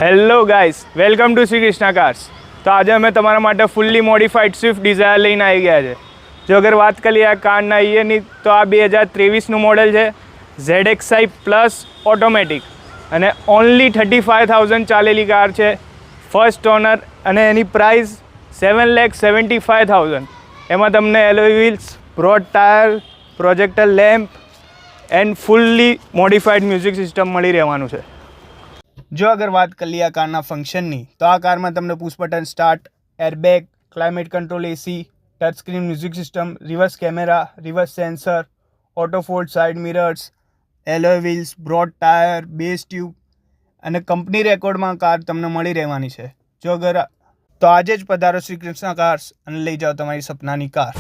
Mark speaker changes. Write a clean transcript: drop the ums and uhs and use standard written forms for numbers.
Speaker 1: Hello guys, welcome to Shri Krishna cars. તો આજે અમે તમારા માટે ફૂલ્લી મોડિફાઈડ સ્વિફ્ટ ડિઝાયર લઈને આવી ગયા છે. જો અગર વાત કરીએ આ કારના ઈયરની, તો આ 2023નું મોડલ છે. ZXi પ્લસ ઓટોમેટિક અને ઓનલી 35,000 ચાલેલી કાર છે. ફર્સ્ટ ઓનર અને એની પ્રાઇસ 7,75,000. એમાં તમને alloy wheels, broad tyre, projector lamp and fully modified music system મળી રહેવાનું છે. જો અગર વાત કરીએ આ કારના ફંક્શનની, તો આ કારમાં તમને push button start, airbag, climate control AC, touch screen music system, reverse camera, reverse sensor, auto fold side mirrors, alloy wheels, broad tyre, base tube અને કંપની રેકોર્ડમાં કાર તમને મળી રહેવાની છે. જો અગર તો આજે જ પધારો શ્રી કૃષ્ણા કાર્સ અને લઈ જાઓ તમારી સપનાની કાર.